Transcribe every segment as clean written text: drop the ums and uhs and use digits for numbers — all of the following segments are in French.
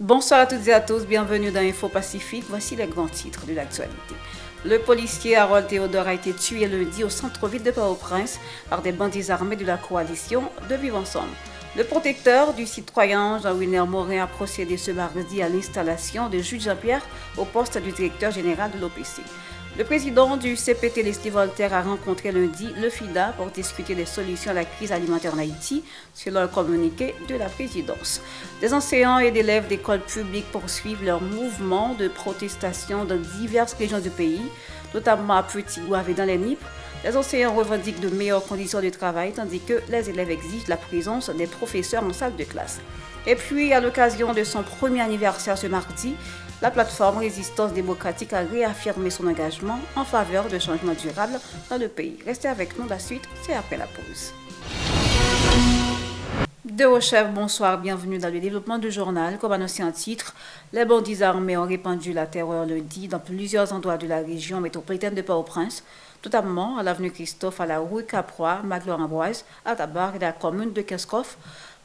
Bonsoir à toutes et à tous, bienvenue dans Info Pacifique. Voici les grands titres de l'actualité. Le policier Harold Théodore a été tué lundi au centre-ville de Port-au-Prince par des bandits armés de la coalition de Vivre Ensemble. Le protecteur du citoyen Jean-Wilner Morin a procédé ce mardi à l'installation de Jules Jean-Pierre au poste du directeur général de l'OPC. Le président du CPT, Leslie Voltaire, a rencontré lundi le FIDA pour discuter des solutions à la crise alimentaire en Haïti, selon un communiqué de la présidence. Des enseignants et d'élèves d'écoles publiques poursuivent leur mouvement de protestation dans diverses régions du pays, notamment à Petit-Gouave et dans les Nippes. Les enseignants revendiquent de meilleures conditions de travail, tandis que les élèves exigent la présence des professeurs en salle de classe. Et puis, à l'occasion de son premier anniversaire ce mardi, la plateforme Résistance démocratique a réaffirmé son engagement en faveur de changements durables dans le pays. Restez avec nous, la suite, c'est après la pause. De haut chef, bonsoir, bienvenue dans le développement du journal. Comme annoncé en titre, les bandits armés ont répandu la terreur lundi dans plusieurs endroits de la région métropolitaine de Port-au-Prince, notamment à l'avenue Christophe, à la rue Caprois, Magloire-Amboise, à Tabar et la commune de Keskov.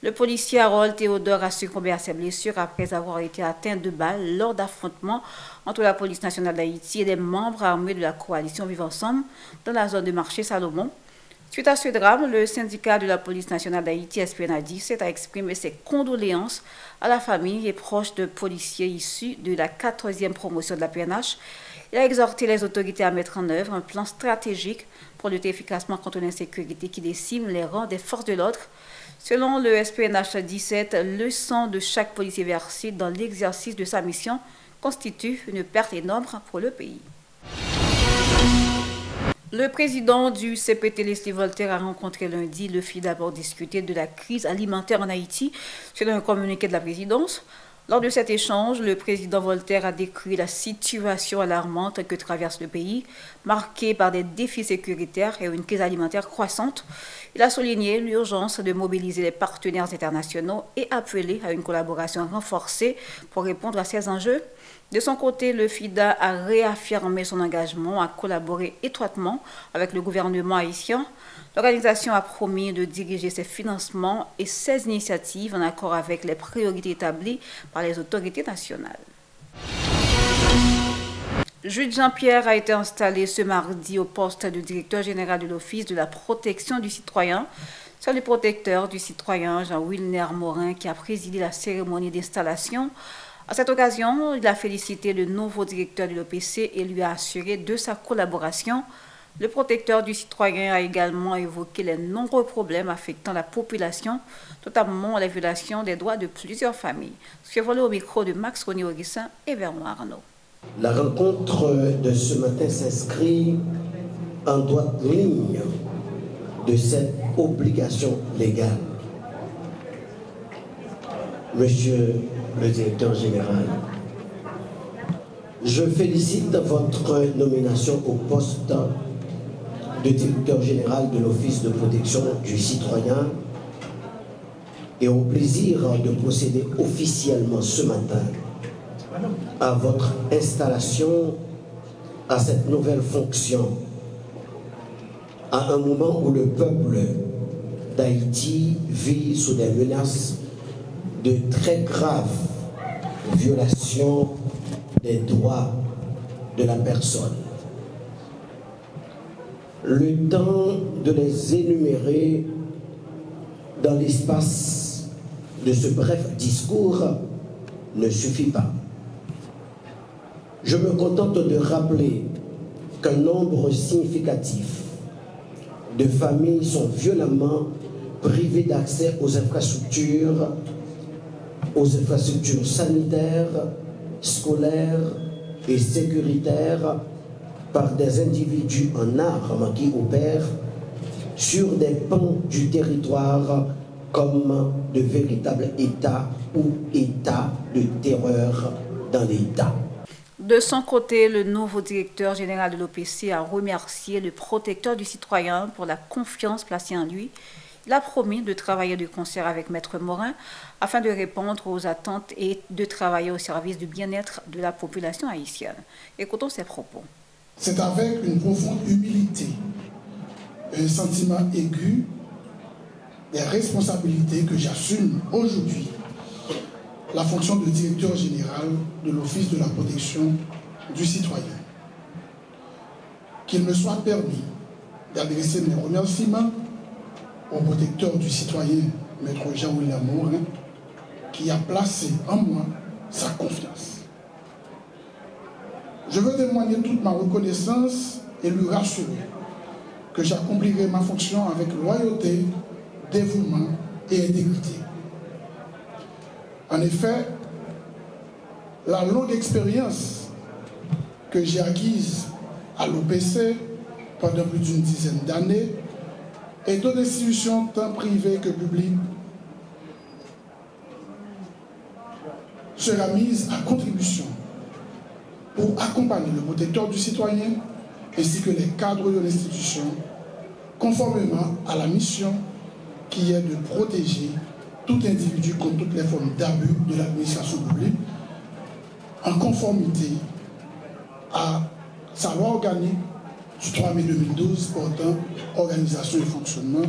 Le policier Harold Théodore a succombé à ses blessures après avoir été atteint de balles lors d'affrontements entre la police nationale d'Haïti et des membres armés de la coalition Vivre Ensemble dans la zone de marché Salomon. Suite à ce drame, le syndicat de la police nationale d'Haïti, SPNADI, a exprimé ses condoléances à la famille et proches de policiers issus de la 14e promotion de la PNH. Il a exhorté les autorités à mettre en œuvre un plan stratégique pour lutter efficacement contre l'insécurité qui décime les rangs des forces de l'ordre. Selon le SPNH 17, le sang de chaque policier versé dans l'exercice de sa mission constitue une perte énorme pour le pays. Le président du CPT, Leslie Voltaire, a rencontré lundi le FIDA pour discuter de la crise alimentaire en Haïti, selon un communiqué de la présidence. Lors de cet échange, le président Voltaire a décrit la situation alarmante que traverse le pays, marquée par des défis sécuritaires et une crise alimentaire croissante. Il a souligné l'urgence de mobiliser les partenaires internationaux et appelé à une collaboration renforcée pour répondre à ces enjeux. De son côté, le FIDA a réaffirmé son engagement à collaborer étroitement avec le gouvernement haïtien. L'organisation a promis de diriger ses financements et ses initiatives en accord avec les priorités établies par les autorités nationales. Jules Jean-Pierre a été installé ce mardi au poste de directeur général de l'Office de la protection du citoyen. C'est le protecteur du citoyen Jean-Wilner Morin qui a présidé la cérémonie d'installation. À cette occasion, il a félicité le nouveau directeur de l'OPC et lui a assuré de sa collaboration. Le protecteur du citoyen a également évoqué les nombreux problèmes affectant la population, notamment la violation des droits de plusieurs familles. Suivons-le au micro de Max René-Augustin et Bernard Arnaud. La rencontre de ce matin s'inscrit en droite ligne de cette obligation légale. Monsieur le directeur général, je félicite votre nomination au poste de directeur général de l'Office de protection du citoyen et au plaisir de procéder officiellement ce matin à votre installation à cette nouvelle fonction, à un moment où le peuple d'Haïti vit sous des menaces de très graves violations des droits de la personne. Le temps de les énumérer dans l'espace de ce bref discours ne suffit pas. Je me contente de rappeler qu'un nombre significatif de familles sont violemment privées d'accès aux infrastructures sanitaires, scolaires et sécuritaires par des individus en armes qui opèrent sur des pans du territoire comme de véritables États ou États de terreur dans l'État. De son côté, le nouveau directeur général de l'OPC a remercié le protecteur du citoyen pour la confiance placée en lui. Il a promis de travailler de concert avec Maître Morin afin de répondre aux attentes et de travailler au service du bien-être de la population haïtienne. Écoutons ses propos. C'est avec une profonde humilité, un sentiment aigu des responsabilités que j'assume aujourd'hui la fonction de directeur général de l'Office de la protection du citoyen. Qu'il me soit permis d'adresser mes remerciements au protecteur du citoyen, Maître Jean-William Morin, qui a placé en moi sa confiance. Je veux témoigner toute ma reconnaissance et lui rassurer que j'accomplirai ma fonction avec loyauté, dévouement et intégrité. En effet, la longue expérience que j'ai acquise à l'OPC pendant plus d'une dizaine d'années et d'autres institutions tant privées que publiques sera mise à contribution pour accompagner le protecteur du citoyen ainsi que les cadres de l'institution conformément à la mission qui est de protéger tout individu contre toutes les formes d'abus de l'administration publique en conformité à sa loi organique du 3 mai 2012 portant organisation et fonctionnement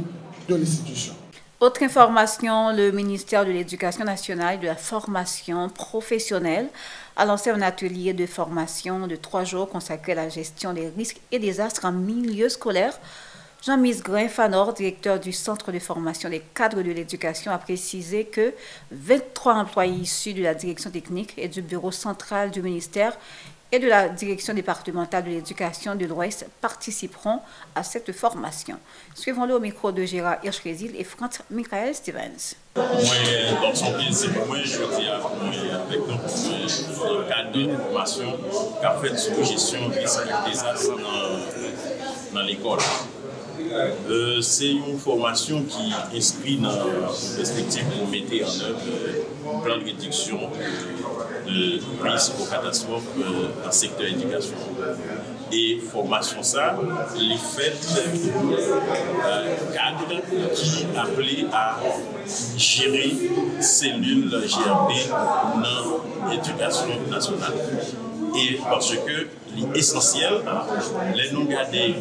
de l'institution. Autre information, le ministère de l'Éducation nationale et de la formation professionnelle a lancé un atelier de formation de 3 jours consacré à la gestion des risques et désastres en milieu scolaire. Jean-Miss Grain-Fanor, directeur du Centre de formation des cadres de l'éducation, a précisé que 23 employés issus de la direction technique et du bureau central du ministère et de la direction départementale de l'éducation de l'Ouest participeront à cette formation. Suivons-le au micro de Gérard Hirschkesil et Franz Michael Stevens. Moi, dans son plaisir, moi, je dis avec nous, dans le cadre de formation qu'a fait sur gestion des désastres dans l'école. C'est une formation qui inscrit dans la perspective pour mettre en œuvre un plan de réduction de risques aux catastrophes dans le secteur éducation. Et formation ça, les faits cadres qui appelés à gérer cellules GRP dans l'éducation nationale. Et parce que l'essentiel, les nous garder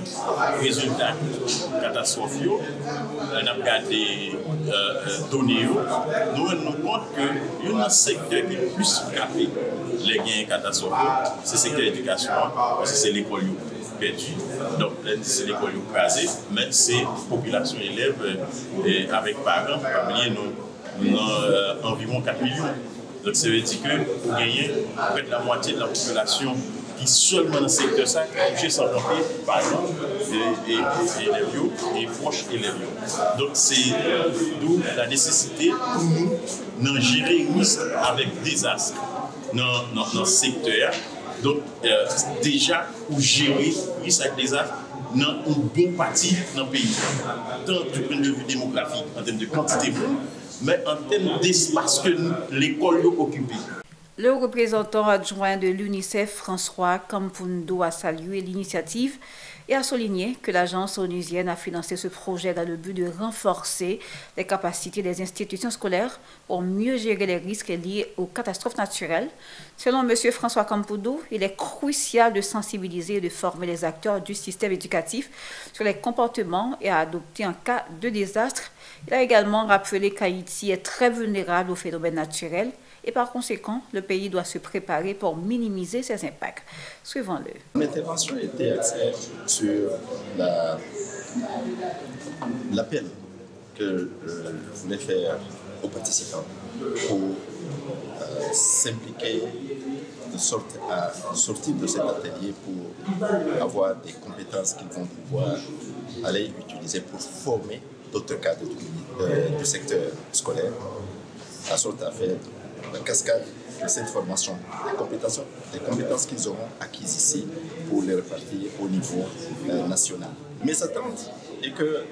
résultats catastrophes, nous avons gardé données, nous rendons compte que un secteur qui est plus frappé les gains catastrophes, c'est le secteur de l'éducation, parce que c'est l'école perdue. Donc, c'est l'école crasée, mais c'est la population élève avec parents, nous environ 4 millions. Donc, ça veut dire que pour gagner près de la moitié de la population qui seulement dans le secteur ça, qui touche sans planter, par exemple, élèves et proches élèves. Donc, c'est d'où la nécessité pour nous de gérer le risque avec désastre dans le secteur. Donc, déjà, pour gérer le risque avec désastre, dans une bonne partie dans le pays, tant du point de vue démographique, en termes de quantité, mais en termes d'espace que l'école occupe. Le représentant adjoint de l'UNICEF, François Kampundo, a salué l'initiative et a souligné que l'agence onusienne a financé ce projet dans le but de renforcer les capacités des institutions scolaires pour mieux gérer les risques liés aux catastrophes naturelles. Selon M. François Kampundo, il est crucial de sensibiliser et de former les acteurs du système éducatif sur les comportements et à adopter en cas de désastre. Il a également rappelé qu'Haïti est très vulnérable aux phénomènes naturels et par conséquent, le pays doit se préparer pour minimiser ses impacts. Suivons-le. L'intervention était axée sur l'appel que je voulais faire aux participants pour s'impliquer de sorte à sortir de cet atelier pour avoir des compétences qu'ils vont pouvoir aller utiliser pour former d'autres cadres du secteur scolaire, à sorte à faire la cascade de cette formation, des compétences qu'ils auront acquises ici pour les repartir au niveau national. Mes attentes est que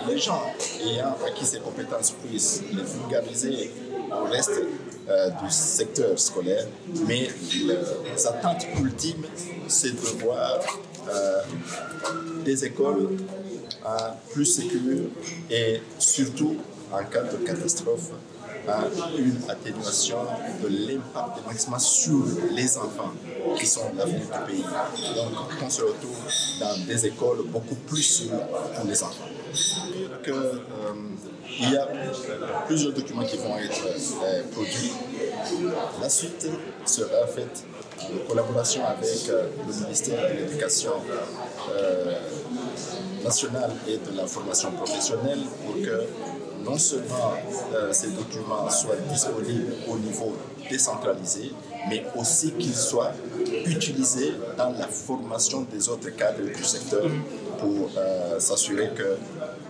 les gens ayant acquis ces compétences puissent les vulgariser au reste du secteur scolaire, mais les attentes ultimes, c'est de voir des écoles plus sécures et surtout en cas de catastrophe, une atténuation de l'impact des maxima sur les enfants qui sont l'avenir du pays. Donc, on se retrouve dans des écoles beaucoup plus sûres pour les enfants. Il y a plusieurs documents qui vont être produits. La suite sera faite en collaboration avec le ministère de l'Éducation nationale et de la formation professionnelle pour que non seulement ces documents soient disponibles au niveau décentralisé, mais aussi qu'ils soient utilisés dans la formation des autres cadres du secteur pour s'assurer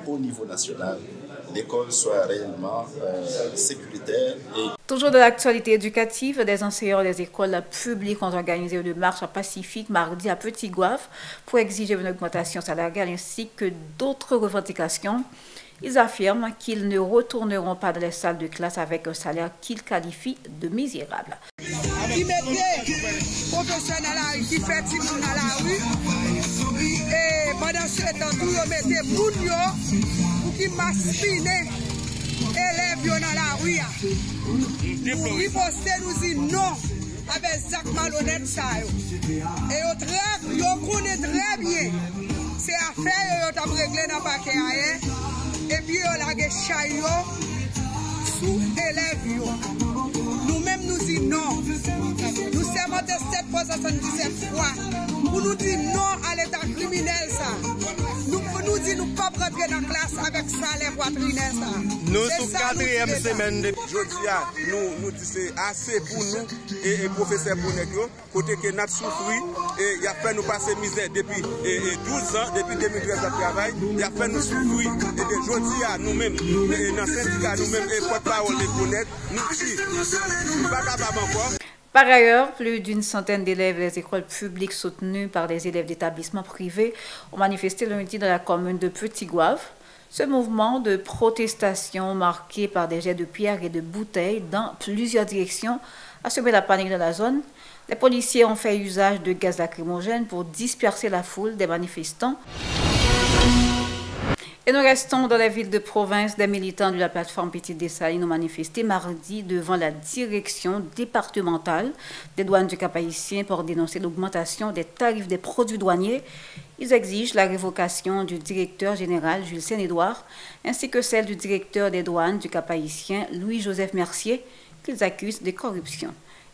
qu'au niveau national, l'école soit réellement sécuritaire. Toujours de l'actualité éducative, des enseignants des écoles publiques ont organisé une marche pacifique mardi à Petit-Gouave pour exiger une augmentation salariale ainsi que d'autres revendications. Ils affirment qu'ils ne retourneront pas dans les salles de classe avec un salaire qu'ils qualifient de misérable. Qui mettait professionnels qui fait tout le monde à la rue et pendant ce temps tout le mettait moun pour qui maspiner élèves dans la rue. Riposter nous dit non avec Zach malhonnête ça et on connaît très bien c'est affaire yo t'a réglé dans paquet et puis on a des chaillots sous élèves. Nous-mêmes nous disons non. Nous sommes montés 7 fois 77 fois. Pour nous dire non à l'état criminel ça. Nous disons nous pas rentrer dans la classe avec salaire poitrinaire ça. Nous sommes 4e semaine de aujourd'hui. Nous disons c'est assez pour nous et professeur pour nous. Côté que nous souffert et il a fait nous passer misère depuis 12 ans, depuis 2013 de travail. Il a fait nous souffrir et aujourd'hui nous-mêmes, dans le syndicat nous-mêmes et porte-parole des connaître, nous disons. Par ailleurs, plus d'une centaine d'élèves des écoles publiques soutenues par des élèves d'établissements privés ont manifesté lundi dans la commune de Petit-Gouave. Ce mouvement de protestation marqué par des jets de pierres et de bouteilles dans plusieurs directions a semé la panique dans la zone. Les policiers ont fait usage de gaz lacrymogène pour disperser la foule des manifestants. Et nous restons dans la ville de province. Des militants de la plateforme Petite Dessalines ont manifesté mardi devant la direction départementale des douanes du Cap-Haïtien pour dénoncer l'augmentation des tarifs des produits douaniers. Ils exigent la révocation du directeur général Jules Saint-Édouard ainsi que celle du directeur des douanes du Cap-Haïtien Louis-Joseph Mercier qu'ils accusent de corruption.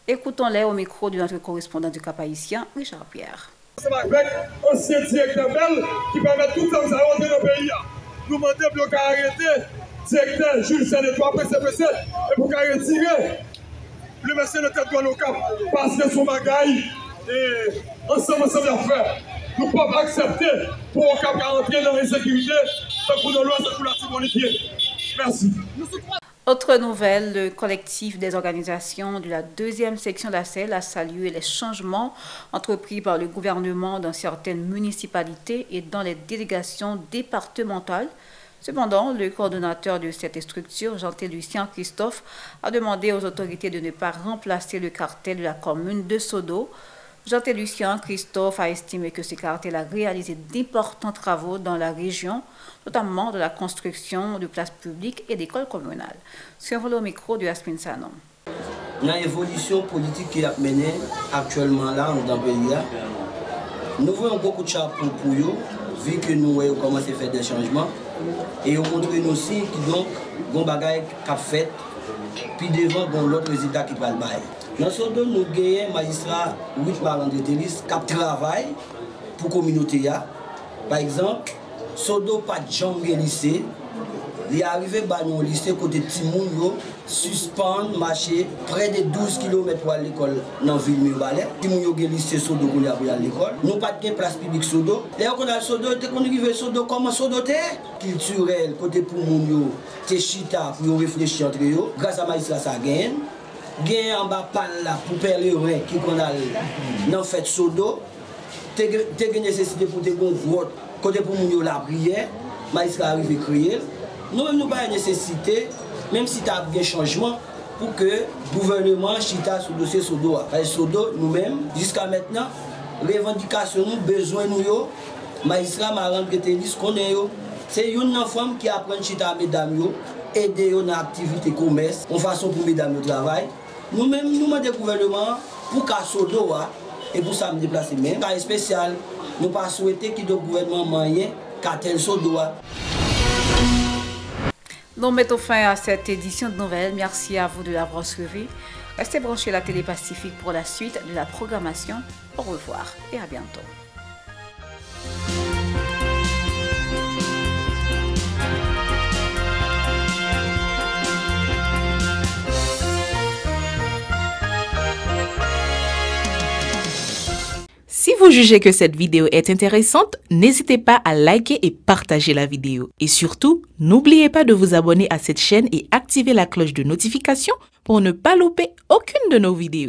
Écoutons-les au micro de notre correspondant du Cap-Haïtien, Richard Pierre. C'est avec ancien directeur Bell qui permet tout ça de rentrer dans le pays. Nous demandons pour arrêter le directeur Jules Saint-Édouard PCPC et pour retirer le monsieur de tête douane au Cap parce que son bagaille et ensemble d'affaires. Nous ne pouvons pas accepter pour au Cap rentrer dans l'insécurité, pour nous loi, c'est pour la Tibonité. Merci. Autre nouvelle, le collectif des organisations de la 2e section d'ACEL a salué les changements entrepris par le gouvernement dans certaines municipalités et dans les délégations départementales. Cependant, le coordonnateur de cette structure, Jean-Lucien Christophe, a demandé aux autorités de ne pas remplacer le cartel de la commune de Sodo. Jean-Lucien Christophe a estimé que ce cartel a réalisé d'importants travaux dans la région, notamment de la construction de places publiques et d'écoles communales. Sur le micro de Yasmine Sanon. Dans l'évolution politique qui a mené actuellement là dans le pays, nous voyons beaucoup de chapeaux pour eux, vu que nous avons commencé à faire des changements. Et on montre aussi que donc, bon bagage qu'a fait, puis devant l'autre résultat qui va le bail. Dans ce dos, nous avons un magistrat 8 parents de tennis qui travaille pour la communauté. Par exemple, Sodo pas de jambe lycée. Il est arrivé au lycée côté Timoun, suspendre, marcher près de 12 km à l'école dans la ville de Murbalet. Timoun a lycée Sodo pour aller à l'école. Nous pas de place publique Sodo. D'ailleurs, quand on a Sodo, on arrive Sodo, comment Sodo est culturel, côté pour moun te chita pour réfléchir entre eux. Grâce à magistrat, ça gagne. Gagne en bas par là pour pèlerin qui qu'on a dans fait Sodo. Tu as nécessité pour te vote côté pour moun la prière. Magistrat arrive à créer. Nous-mêmes, nous pas nécessité, même si tu as un changement, pour que le gouvernement chita sur le dossier Sodo. Parce que Sodo, nous-mêmes, jusqu'à maintenant, revendication, nous, besoin nous, magistrat m'a rendu tennis qu'on est. C'est une femme qui apprend chita à mesdames, aider dans l'activité commerce, en façon pour mesdames au travail. Nous-mêmes, nous demandons au gouvernement pour qu'à Sodo, et pour ça me déplacer même. Cas spécial, nous pas souhaiter que le gouvernement moyen qu'à tel Sodo. Nous mettons fin à cette édition de nouvelles. Merci à vous de l'avoir suivi. Restez branchés à la Télé Pacifique pour la suite de la programmation. Au revoir et à bientôt. Si vous jugez que cette vidéo est intéressante, n'hésitez pas à liker et partager la vidéo. Et surtout, n'oubliez pas de vous abonner à cette chaîne et activer la cloche de notification pour ne pas louper aucune de nos vidéos.